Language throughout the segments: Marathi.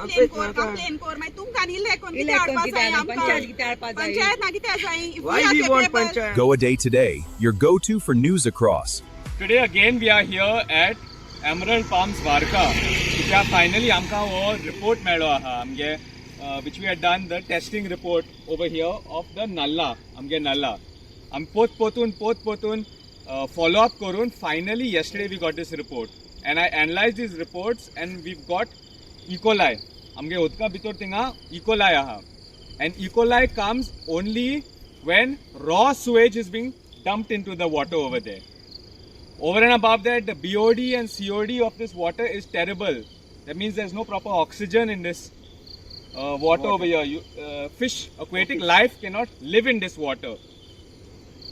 कंप्लेन कोर मागीर तुमकां इलेक्शन कितें हाडपाक जाय आमकां पंचायत ना कितें जाय Go a day today, your go-to for news across. Today again we are here at Emerald Palms Varka. कित्या finally आमकां हो report मेळ्ळो आहा आमगे which we had done the testing report over here of the Nalla आमगे Nalla. आम पोतून follow up करून finally yesterday we got this report and I analyzed these reports and we've got E. coli. आमगे उदका भितर थिंगा E. coli आहा and E. coli comes only when raw sewage is being dumped into the water over there. Over and above that, the BOD and COD of this water is terrible. That means there's no proper oxygen in this water over here. Fish, aquatic life cannot live in this water.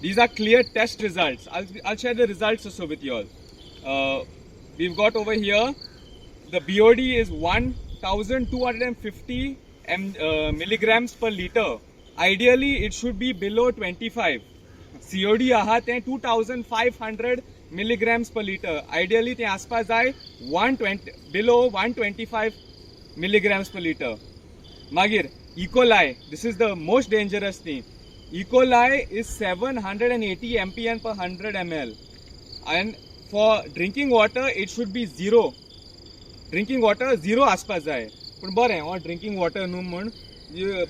These are clear test results. I'll share the results also with you all. We've got over here, the BOD is 1250 milligrams per liter. Ideally, it should be below 25. COD आहात 2500 milligrams per liter. Ideally, ते आसपास जाय 120 below 125 milligrams per liter. Magir, E. coli, this is the most dangerous thing. E. coli is 780 mpn per 100 ml. And for drinking water, it should be 0. Drinking water, 0 आसपास जाय. पण बरें, or drinking water न्हू म्हण.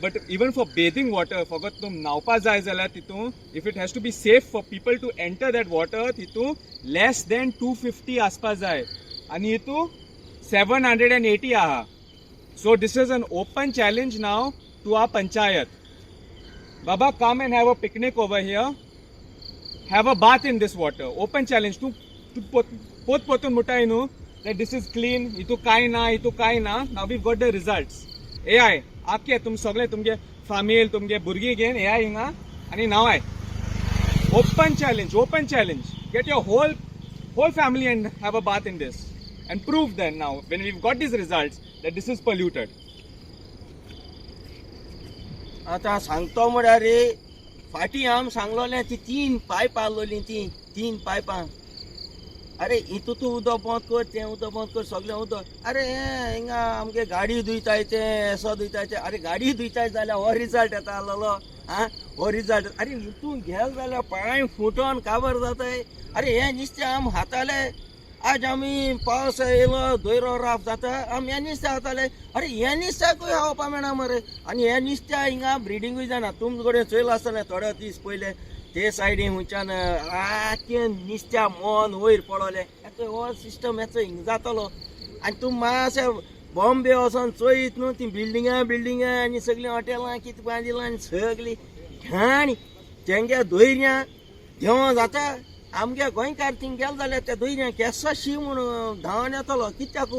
But even for bathing water, फकत तुम न्हावपा जाय जाल्यार तितून, if it has to be safe for people to enter that water, तितून less than 250 आसपास जाय. आणि हितू 780 आहा. So this is an open challenge now to our panchayat. Baba, come and have a picnic over here. Have a bath in this water. Open challenge. Tu potun mutai nu that this is clean. Itu kai na. Now we've got the results. AI. आख्खे तुम सगळे तुमगे फामील तुमगे भुरगीं घेवन हे हिंगा आनी नावाय open challenge get your whole family and have a bath in this and prove then now when we've got these results that this is polluted. आता सांगतो म्हळ्यार रे फाटी आम सांगलोले ती 3 पायप आलोली ती 3 पायपां अरे हितू तू उदक बंद कर तें उदक बंद कर सगळें उदक अरे हिंगा आमगे गाडी धुयताय ते असो धुयताय ते अरे गाडी धुयताय जाल्यार हो रिजल्ट येता आसलो हो रिजल्ट अरे हितून गेल जाल्यार पांय फुटोन काबार जाताय अरे हे नुस्तें आम हाताले आज आमी पावस येयलो दोयरो राफ जाता आम हे नुस्तें हाताले अरे हे नुस्त्याकूय खावपा मेळना मरे आनी हे नुस्त्या हिंगा ब्रिडींगूय जायना तुमचे कडेन चोयलो आसतलें थोडे दीस पयले ते सायडीन हुंयच्यान आख्खें नुस्त्या मन वयर पडोले हो सिस्टम हेचो हिंग जातलो आनी तूं मातशें बॉम्बे वचोन चोयत न्हू ती बिल्डिंगा आनी सगळीं हॉटेलां कितें बांदिलां आनी सगळीं घाण तेंगे दोयऱ्यां घेवन जाता आमगे गोंयकार थिंग गेले जाल्यार त्या दोयऱ्यां केसो शी म्हूण धांवन येतलो कित्याक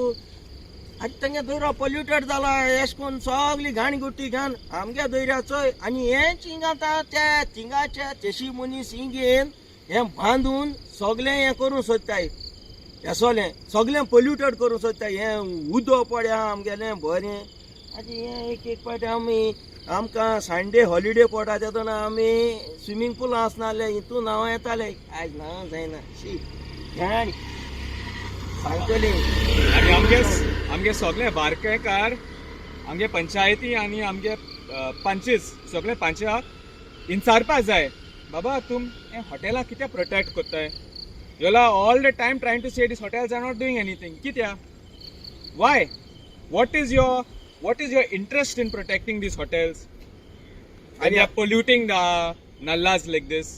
आनी तेंगे दोयरो पोल्युटेड जाला अशें करून सगळी घाण गुट्टी घाण आमगे दोयऱ्या चोय आनी हें थिंग आतां त्या थिंगाचे तेशी मनीस हिंगेन हें बांदून सगळें हें करूं सोदताय हें सगळें पोल्युटेड करूं सोदताय हें उदक पड्या आमगेलें बरें आनी हें एक पाटी आमकां संडे हॉलिडे पडटा तेदोना आमी स्विमींग पूल आसनाले हितून न्हांव येताले आयज न्हांव जायना शी घाण सांगतली आनी आमगे सगळे बारकेकार आमगे पंचायती आनी आमगे पंचीस सगळे पंचाक इंचारपा जाय बाबा तुम हे हॉटेलां कित्याक प्रोटेक्ट कोत्ताय you're all the time trying to say these hotels are not doing anything kitya why what is your interest in protecting these hotels and you're polluting the nallas like this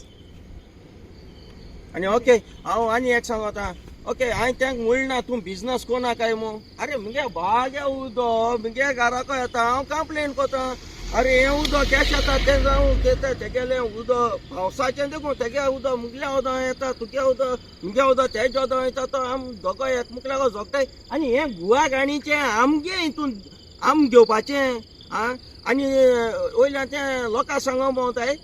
आनी ओके हांव आनी एक सांगता ओके हांवें तांकां म्हणना तूं बिजनस कोना काय मो अरे मुगे बागे उदक मुगे घराको येता हांव कंप्लेन कोता अरे हें उदक कॅश येता तें जावं घेता तेगेलें उदक पावसाचें देखून तेगे उदक मुगलें उदक येता तुगे उदक मुगे उदक तेजें उदक येता तो आम दोगांय एकमुखल्याक जोगताय आनी हें गुवा घाणीचें आमगे हितून आम घेवपाचें आनी वयल्यान तें लोकांक सांगो भोंवताय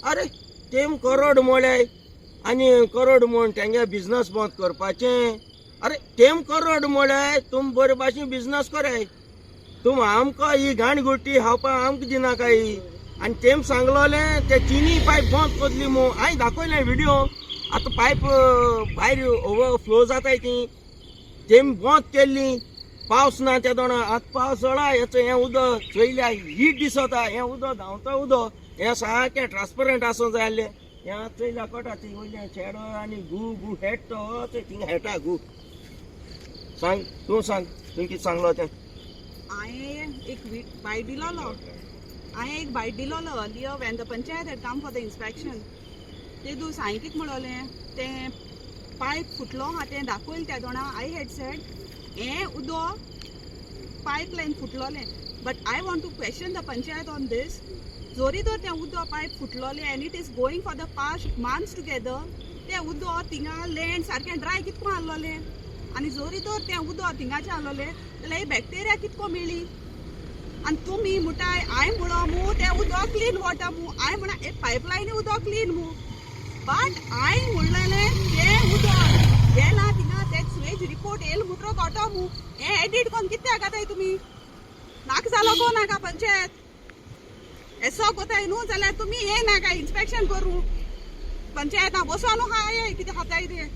अरे तेम करोड मोळ्याय आनी करोड म्हूण तेंगे बिजनस बंद करपाचें अरे तेम करोड मोळ्याय तुम बरे भाशेन बिजनस कराय तुम आमकां ही घाण गुट्टी खावपा आमकां दिनाकाय आनी तेम सांगलोलें ते तिनी पायप बंद कोतली मू हांवें दाखयलें व्हिडियो आतां पायप भायर ओवरफ्लो जाताय ती तेम बंद केल्ली पावस ना त्या दोना आतां पावसाळा हेचो हें उदक चोयल्या हीट दिसता हें उदक धांवता उदक हें सारकें ट्रान्सपरंट आसूं जाय आसलें हें चोयल्या कटा ती वयल्यान शेडो आनी घू हेट तो थिंग हेटा घू सांग तूं सांग तुवें कितें सांगलो तें हांवें एक बायट दिलोलो earlier when the panchayat head come for the inspection ते दीस हांवें कितें म्हणलें तें पायप फुटलो हा तें दाखयलें त्या दोना आय हॅड सेड हें उदक पायप लायन फुटलोलें but I want to question the panchayat on this जोरी तर तें उदक पायप फुटलोलें and it is going for the past months together तें उदक थिंगा लँड सारकें ड्राय कितको आहलोलें आनी जोरी तर तें उदक थिंगाचें आहलोलें जाल्यार बॅक्टेरिया कितको मेळ्ळी आनी तुमी म्हणटाय हांवें म्हणो मू तें उदक क्लीन वॉटर मू हांवें म्हणा एक पायपलायनी उदक क्लीन मू बट हांवें म्हणलेलें तें उदक गेलां थिंगा तें सुवेज रिपोर्ट येयलो मुट्रो कोटो मू हें एडीट कोन्न कित्याक घाताय तुमी नाका जालो गो नाका पंचायत एसो कोताय न्हू जाल्यार तुमी हें नाका इन्स्पेक्शन करूं पंचायतां बसोन आहाय कितें खाताय तें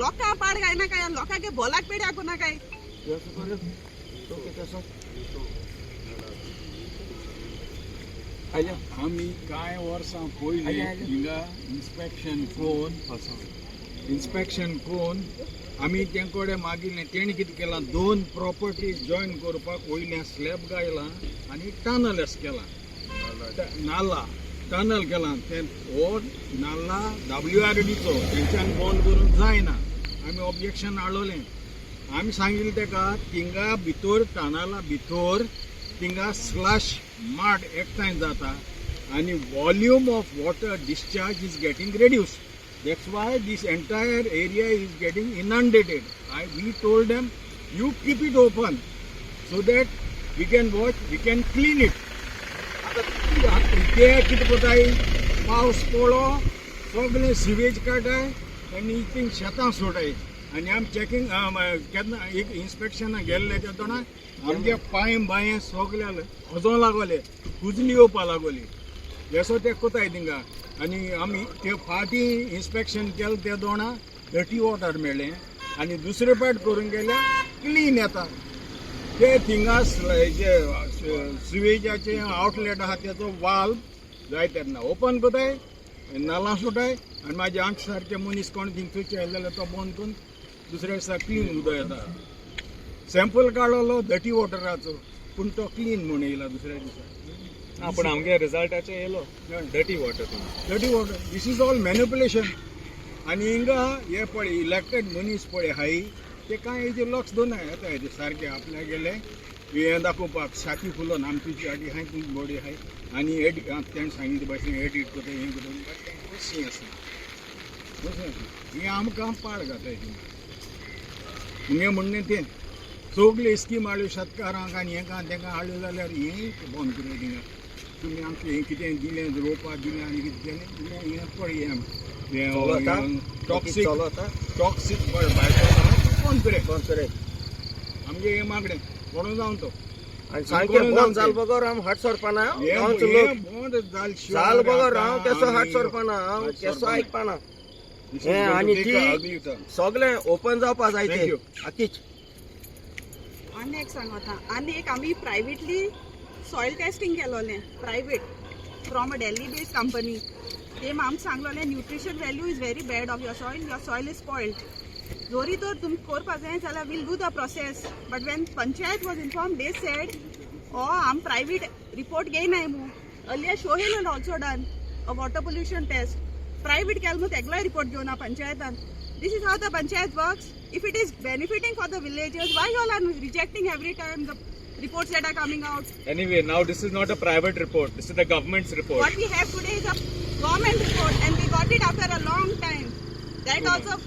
लोकां पाड गायनाकाय लोकांगे बोलाक पेड्या कोनाकाय आम्ही काय वर्सां पयलीं हिंगा इन्स्पेक्शन कोन आमी तेंकोडे मागिल्लें तेणी कितें केलां 2 प्रॉपर्टीज जॉयन करपाक वयल्यान स्लॅब गायला आनी टनल्स केला नाला टनल केला तें हो नाला WRDचो तेंच्यान बंद करूंक जायना आमी ऑब्जेक्शन हाडलोलें आमी सांगिल्लें तेका थिंगा भितर टनला भितर थिंगा स्लश mud एकठांय जाता आणि volume of water discharge is getting reduced. That's why this entire area is getting inundated. We told them, you keep it open so that we can watch, we can clean it. ते कितें कोताय पावस पडलो सगळें सिवेज काडाय आनी थिंग शेतां सोडाय आनी आमी चॅकींग केन्ना एक इन्स्पेक्शनाक गेल्ले तेन्ना आमगे पांय बाये सगळ्याक खजों लागले कुजली येवपा लागली हेसो ते कोताय थिंगा आनी आमी ते फाटी इन्स्पेक्शन केलें ते दोना डर्टी वॉटर मेळ्ळें आनी दुसरे पाट करून गेल्यार क्लीन येता ते थिंगा जे सिवेजाचे आउटलेट आहा तेचो वाल्व जाय तेन्ना ओपन कोताय नाला सोटाय आनी म्हाजे आमचे सारके मनीस कोण थिंग थंयचे येले जाल्यार तो बंद करून दुसऱ्या दिसा क्लीन उदक येता सॅम्पल काडलो डर्टी वॉटराचो पूण तो क्लीन म्हूण येयला दुसऱ्या दिसा पण आमगे रिजल्टाचे येयलो dirty water this is all manipulation आनी हिंगा हे पळय इलेक्टेड मनीस पळय हाय ते कांय हेजेर लक्ष दोना येता हेजे सारके आपल्या गेले हे दाखोवपाक साती फुलोन आमची गाडी हाय तुमची बॉडी हाय आनी तेणें सांगिल्ले भाशेन एडीट कोता हें कोता कशी आसा हें आमकां पाड घाताय हिंगा म्हणणें तें सगळे स्कीम हाडल्यो शेतकारांक आनी हेका तेका हाडल्यो जाल्यार हें बंद करूं थिंगा तुमी आमचें हें कितें दिलें रोवपाक दिलें आनी कितें केलें हें पळय हें टॉक्सीक भायर बंद करे आमगे हें मागणें कोणूय जावन तो आनी सारकें बंद जाल बगर हांव हाट सरपाना बंद जाल बगर हांव केसो हाट सरपाना हांव केसो आयकपाना हें आनी ती सगळें ओपन जावपा जाय तें आकीच आनी एक सांगता आनी एक आमी प्रायवेटली सॉयल टेस्टिंग केलोलें private from a Delhi based company तेम आमकां सांगलोलें nutrition value is very bad of your soil is spoiled जोरी तर तुमी करपा जाय जाल्यार will do the process but when panchayat was inform they said आम प्रायवेट रिपोर्ट घेयनाय मू earlier Sohail and also done a water pollution test private केल मू तेगलोय रिपोर्ट घेवना पंचायतान this is how the panchayat works if it is benefiting for the villagers why you all are rejecting every time the reports that are coming out? Anyway, now this is not a private report, this is the government's report. What we have today is a government report and we got it after a long time. That also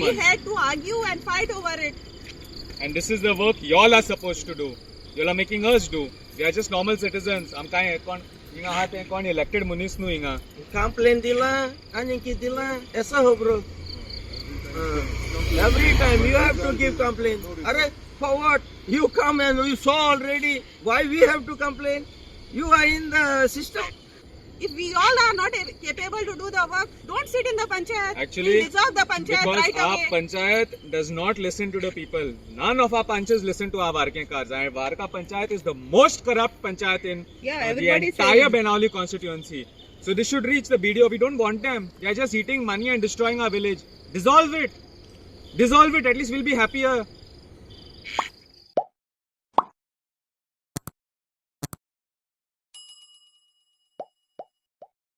we had to argue and fight over it. And this is the work y'all are supposed to do. Y'all are making us do. We are just normal citizens. I'm kind of हिंगा हा ते कोण इलेक्टेड मनीस न्हू हिंगा कंप्लेन दिला आनी कितें दिला ऐसा हो bro every time you have to give complaint are for what you come and you saw already why we have to complain you are in the system If we all are not capable to do the work, don't sit in the panchayat. Actually, we dissolve the panchayat because right our away. panchayat does not listen to the people. None of our panches listen to our Warkekars. And Warka panchayat is the most corrupt panchayat in Yeah, the everybody entire says. Benauli constituency. So this should reach the BDO. We don't want them. They are just eating money and destroying our village. Dissolve it. Dissolve it. At least we'll be happier.